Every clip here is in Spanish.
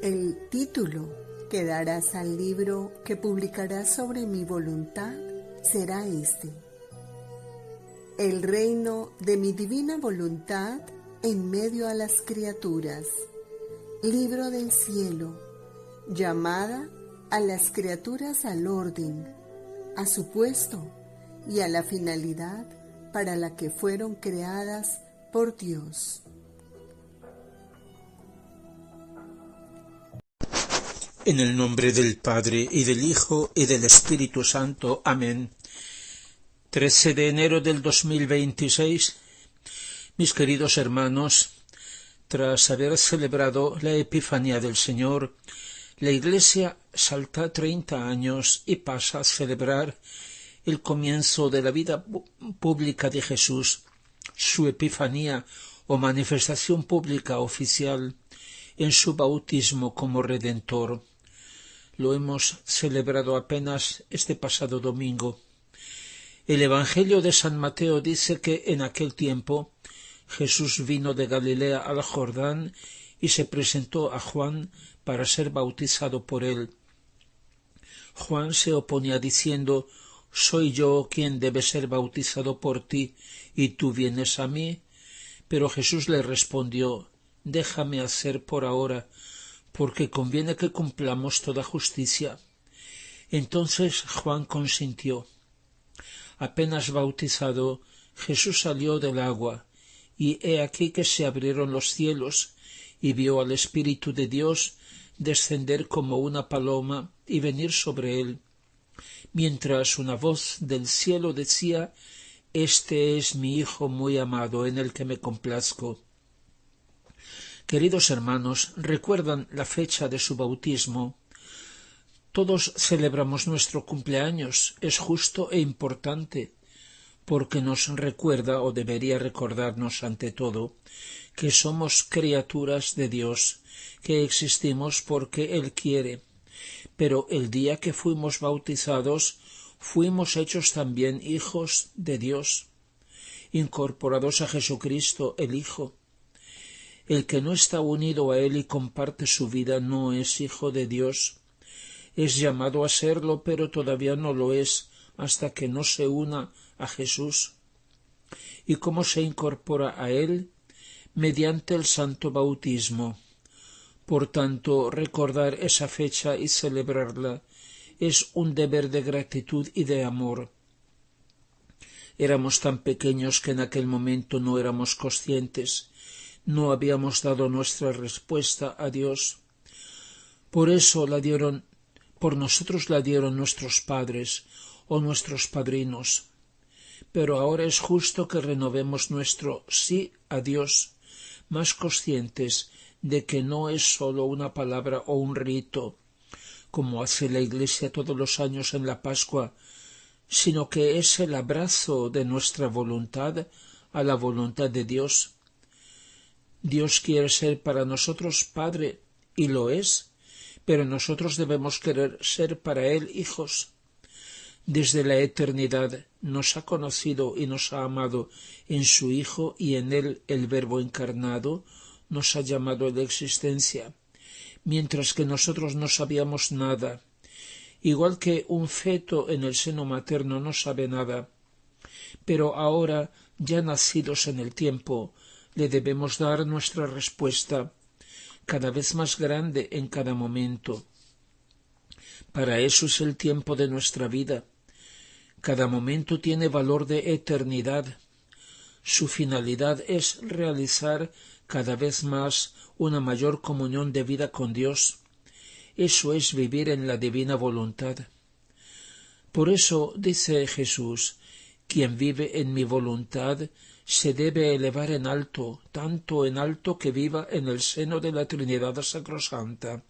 El título que darás al libro que publicarás sobre mi voluntad será este: El reino de mi divina voluntad en medio a las criaturas. Libro del cielo, llamada a las criaturas al orden, a su puesto y a la finalidad para la que fueron creadas por Dios. En el nombre del Padre, y del Hijo, y del Espíritu Santo. Amén. 13 de enero del 2026. Mis queridos hermanos, tras haber celebrado la Epifanía del Señor, la Iglesia salta 30 años y pasa a celebrar el comienzo de la vida pública de Jesús, su Epifanía o manifestación pública oficial en su bautismo como Redentor. Lo hemos celebrado apenas este pasado domingo. El Evangelio de San Mateo dice que en aquel tiempo Jesús vino de Galilea al Jordán y se presentó a Juan para ser bautizado por él. Juan se oponía diciendo: «Soy yo quien debe ser bautizado por ti, y tú vienes a mí». Pero Jesús le respondió: «Déjame hacer por ahora, porque conviene que cumplamos toda justicia». Entonces Juan consintió. Apenas bautizado, Jesús salió del agua, y he aquí que se abrieron los cielos, y vio al Espíritu de Dios descender como una paloma y venir sobre él, mientras una voz del cielo decía: «Este es mi Hijo muy amado, en el que me complazco». Queridos hermanos, ¿recuerdan la fecha de su bautismo? Todos celebramos nuestro cumpleaños. Es justo e importante, porque nos recuerda, o debería recordarnos ante todo, que somos criaturas de Dios, que existimos porque Él quiere. Pero el día que fuimos bautizados, fuimos hechos también hijos de Dios, incorporados a Jesucristo, el Hijo. El que no está unido a Él y comparte su vida no es hijo de Dios. Es llamado a serlo, pero todavía no lo es hasta que no se una a Jesús. ¿Y cómo se incorpora a Él? Mediante el santo bautismo. Por tanto, recordar esa fecha y celebrarla es un deber de gratitud y de amor. Éramos tan pequeños que en aquel momento no éramos conscientes, no habíamos dado nuestra respuesta a Dios. Por eso por nosotros la dieron nuestros padres o nuestros padrinos. Pero ahora es justo que renovemos nuestro sí a Dios, más conscientes de que no es sólo una palabra o un rito, como hace la Iglesia todos los años en la Pascua, sino que es el abrazo de nuestra voluntad a la voluntad de Dios. Dios quiere ser para nosotros Padre, y lo es, pero nosotros debemos querer ser para Él hijos. Desde la eternidad nos ha conocido y nos ha amado en su Hijo, y en Él el Verbo encarnado nos ha llamado a la existencia, mientras que nosotros no sabíamos nada, igual que un feto en el seno materno no sabe nada. Pero ahora, ya nacidos en el tiempo, le debemos dar nuestra respuesta, cada vez más grande en cada momento. Para eso es el tiempo de nuestra vida. Cada momento tiene valor de eternidad. Su finalidad es realizar cada vez más una mayor comunión de vida con Dios. Eso es vivir en la divina voluntad. Por eso dice Jesús: «Quien vive en mi voluntad se debe elevar en alto, tanto en alto que viva en el seno de la Trinidad Sacrosanta».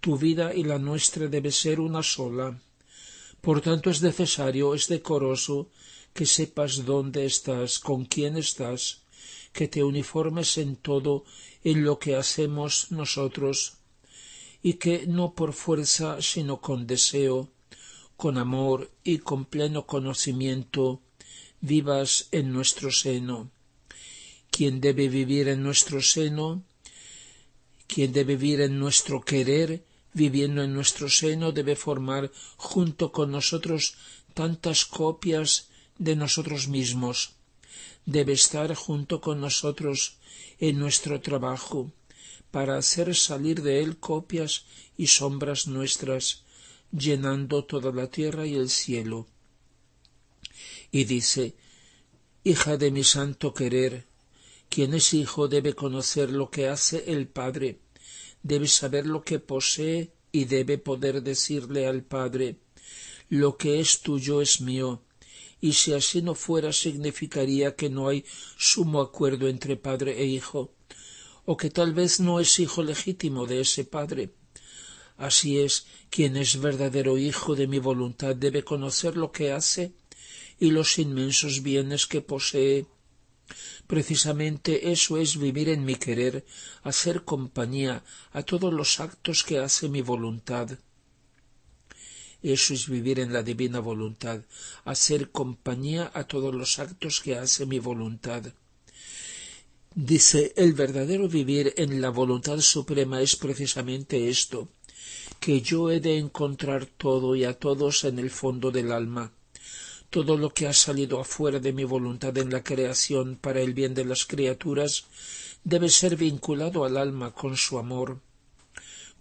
Tu vida y la nuestra debe ser una sola. Por tanto es necesario, es decoroso, que sepas dónde estás, con quién estás, que te uniformes en todo en lo que hacemos nosotros, y que no por fuerza, sino con deseo, con amor y con pleno conocimiento, vivas en nuestro seno. ¿Quién debe vivir en nuestro seno? Quien debe vivir en nuestro querer, viviendo en nuestro seno, debe formar junto con nosotros tantas copias de nosotros mismos. Debe estar junto con nosotros en nuestro trabajo, para hacer salir de él copias y sombras nuestras, llenando toda la tierra y el cielo. Y dice: hija de mi santo querer, quien es hijo debe conocer lo que hace el Padre, debe saber lo que posee y debe poder decirle al Padre: lo que es tuyo es mío. Y si así no fuera, significaría que no hay sumo acuerdo entre padre e hijo, o que tal vez no es hijo legítimo de ese padre. Así es, quien es verdadero hijo de mi voluntad debe conocer lo que hace y los inmensos bienes que posee. Precisamente eso es vivir en mi querer, hacer compañía a todos los actos que hace mi voluntad. Eso es vivir en la divina voluntad, hacer compañía a todos los actos que hace mi voluntad. Dice, el verdadero vivir en la voluntad suprema es precisamente esto, que yo he de encontrar todo y a todos en el fondo del alma. Todo lo que ha salido afuera de mi voluntad en la creación para el bien de las criaturas debe ser vinculado al alma con su amor.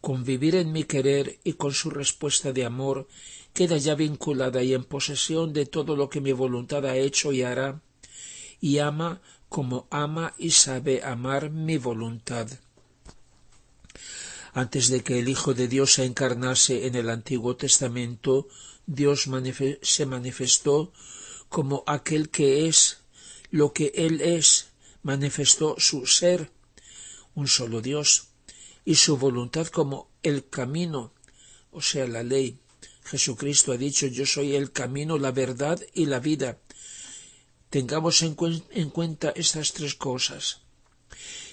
Con vivir en mi querer y con su respuesta de amor, queda ya vinculada y en posesión de todo lo que mi voluntad ha hecho y hará, y ama como ama y sabe amar mi voluntad. Antes de que el Hijo de Dios se encarnase en el Antiguo Testamento, Dios se manifestó como aquel que es lo que Él es, manifestó su ser, un solo Dios, y su voluntad como el camino, o sea, la ley. Jesucristo ha dicho: yo soy el camino, la verdad y la vida. Tengamos en cuenta estas tres cosas.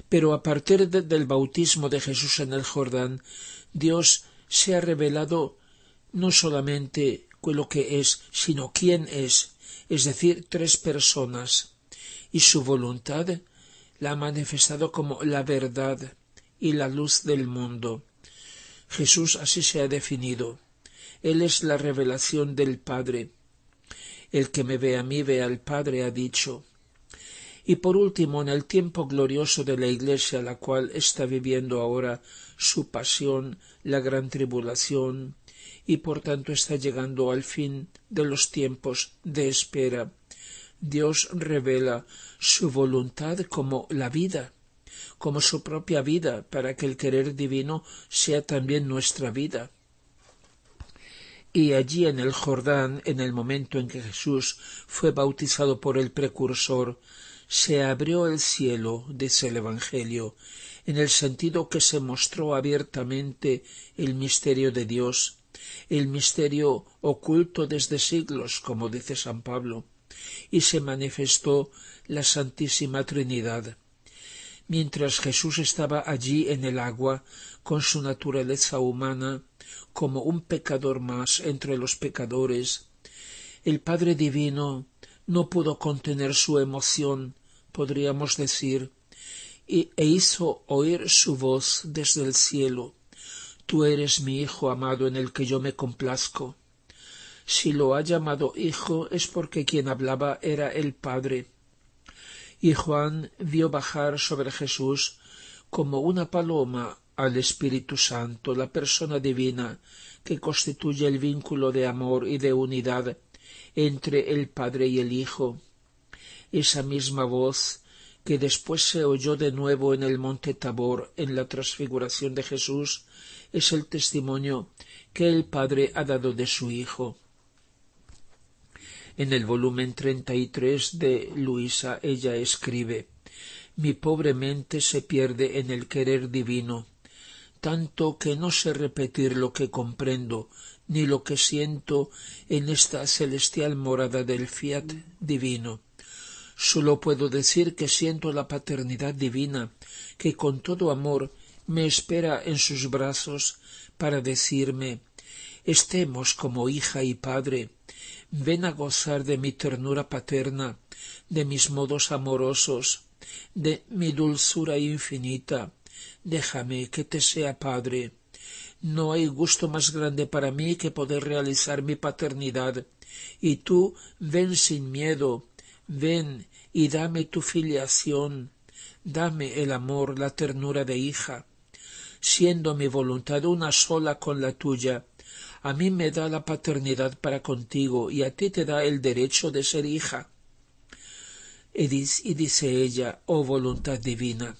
Pero a partir del bautismo de Jesús en el Jordán, Dios se ha revelado no solamente lo que es, sino quién es decir, tres personas, y su voluntad la ha manifestado como la verdad y la luz del mundo. Jesús así se ha definido. Él es la revelación del Padre. El que me ve a mí ve al Padre, ha dicho. Y por último, en el tiempo glorioso de la Iglesia, la cual está viviendo ahora su pasión, la gran tribulación, y por tanto está llegando al fin de los tiempos de espera, Dios revela su voluntad como la vida, como su propia vida, para que el querer divino sea también nuestra vida. Y allí en el Jordán, en el momento en que Jesús fue bautizado por el precursor, se abrió el cielo, dice el Evangelio, en el sentido que se mostró abiertamente el misterio de Dios, el misterio oculto desde siglos, como dice San Pablo, y se manifestó la Santísima Trinidad. Mientras Jesús estaba allí en el agua, con su naturaleza humana, como un pecador más entre los pecadores, el Padre Divino no pudo contener su emoción, podríamos decir, e hizo oír su voz desde el cielo: Tú eres mi Hijo amado en el que yo me complazco. Si lo ha llamado Hijo es porque quien hablaba era el Padre. Y Juan vio bajar sobre Jesús como una paloma al Espíritu Santo, la persona divina que constituye el vínculo de amor y de unidad entre el Padre y el Hijo. Esa misma voz que después se oyó de nuevo en el monte Tabor, en la transfiguración de Jesús, es el testimonio que el Padre ha dado de su Hijo. En el volumen 33 de Luisa ella escribe: Mi pobre mente se pierde en el querer divino, tanto que no sé repetir lo que comprendo, ni lo que siento en esta celestial morada del fiat divino. Sólo puedo decir que siento la paternidad divina, que con todo amor me espera en sus brazos para decirme: estemos como hija y padre, ven a gozar de mi ternura paterna, de mis modos amorosos, de mi dulzura infinita, déjame que te sea padre. No hay gusto más grande para mí que poder realizar mi paternidad, y tú ven sin miedo, ven y dame tu filiación, dame el amor, la ternura de hija. Siendo mi voluntad una sola con la tuya, a mí me da la paternidad para contigo y a ti te da el derecho de ser hija. Y dice ella, oh voluntad divina,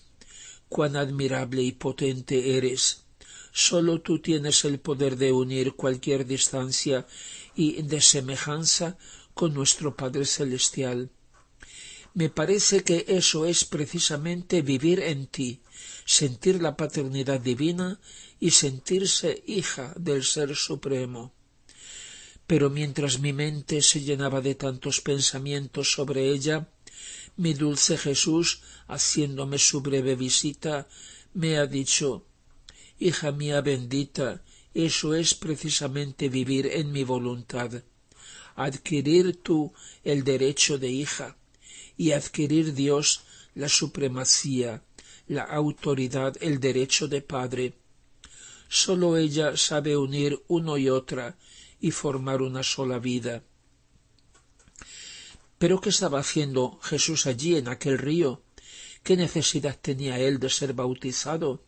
cuán admirable y potente eres. Sólo tú tienes el poder de unir cualquier distancia y de semejanza con nuestro Padre Celestial. Me parece que eso es precisamente vivir en ti, sentir la paternidad divina y sentirse hija del Ser Supremo. Pero mientras mi mente se llenaba de tantos pensamientos sobre ella, mi dulce Jesús, haciéndome su breve visita, me ha dicho: hija mía bendita, eso es precisamente vivir en mi voluntad, adquirir tú el derecho de hija y adquirir Dios la supremacía, la autoridad, el derecho de padre. Sólo ella sabe unir uno y otra y formar una sola vida. ¿Pero qué estaba haciendo Jesús allí en aquel río? ¿Qué necesidad tenía él de ser bautizado?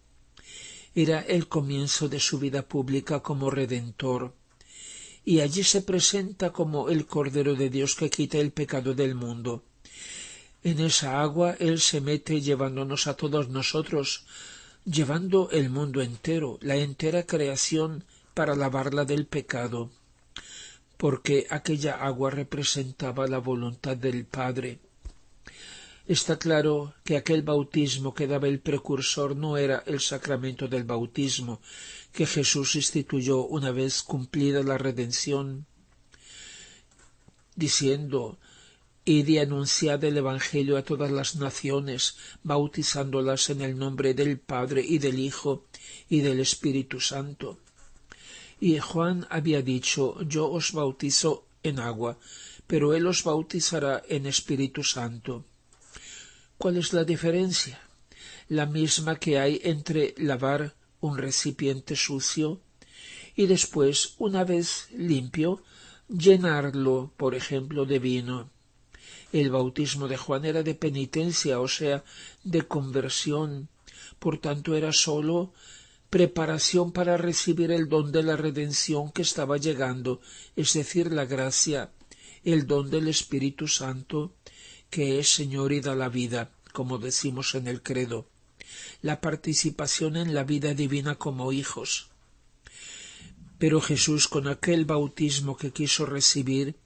Era el comienzo de su vida pública como Redentor, y allí se presenta como el Cordero de Dios que quita el pecado del mundo. En esa agua él se mete llevándonos a todos nosotros, llevando el mundo entero, la entera creación, para lavarla del pecado, porque aquella agua representaba la voluntad del Padre. Está claro que aquel bautismo que daba el precursor no era el sacramento del bautismo que Jesús instituyó una vez cumplida la redención, diciendo: id y anunciad el Evangelio a todas las naciones, bautizándolas en el nombre del Padre y del Hijo y del Espíritu Santo. Y Juan había dicho: yo os bautizo en agua, pero él os bautizará en Espíritu Santo. ¿Cuál es la diferencia? La misma que hay entre lavar un recipiente sucio y después, una vez limpio, llenarlo, por ejemplo, de vino. El bautismo de Juan era de penitencia, o sea, de conversión. Por tanto, era sólo preparación para recibir el don de la redención que estaba llegando, es decir, la gracia, el don del Espíritu Santo, que es Señor y da la vida, como decimos en el credo, la participación en la vida divina como hijos. Pero Jesús, con aquel bautismo que quiso recibir,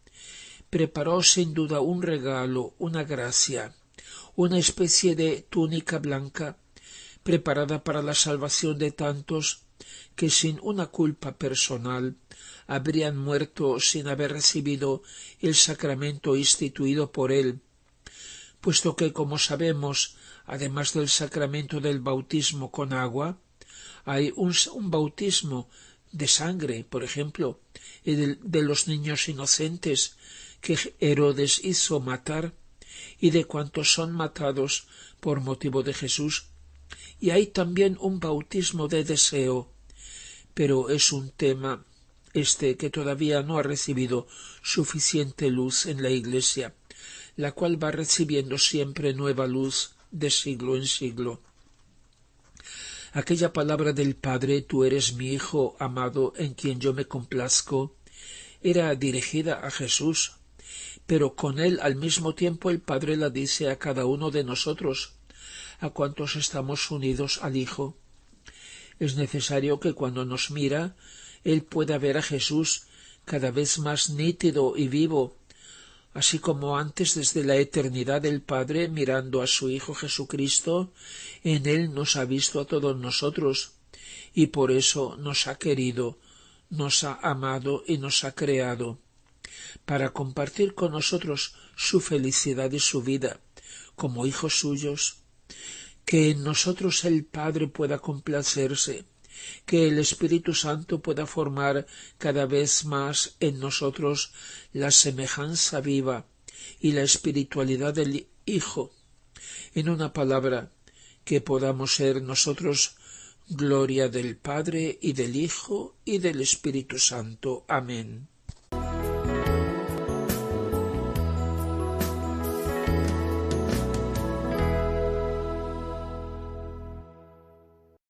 preparó sin duda un regalo, una gracia, una especie de túnica blanca, preparada para la salvación de tantos que sin una culpa personal habrían muerto sin haber recibido el sacramento instituido por él, puesto que, como sabemos, además del sacramento del bautismo con agua, hay un bautismo de sangre, por ejemplo, de los niños inocentes que Herodes hizo matar y de cuantos son matados por motivo de Jesús. Y hay también un bautismo de deseo, pero es un tema que todavía no ha recibido suficiente luz en la Iglesia, la cual va recibiendo siempre nueva luz de siglo en siglo. Aquella palabra del Padre: tú eres mi Hijo amado en quien yo me complazco, era dirigida a Jesús, pero con él al mismo tiempo el Padre la dice a cada uno de nosotros, a cuantos estamos unidos al Hijo. Es necesario que cuando nos mira, él pueda ver a Jesús cada vez más nítido y vivo, así como antes desde la eternidad el Padre, mirando a su Hijo Jesucristo, en él nos ha visto a todos nosotros, y por eso nos ha querido, nos ha amado y nos ha creado, para compartir con nosotros su felicidad y su vida, como hijos suyos. Que en nosotros el Padre pueda complacerse, que el Espíritu Santo pueda formar cada vez más en nosotros la semejanza viva y la espiritualidad del Hijo. En una palabra, que podamos ser nosotros gloria del Padre y del Hijo y del Espíritu Santo. Amén.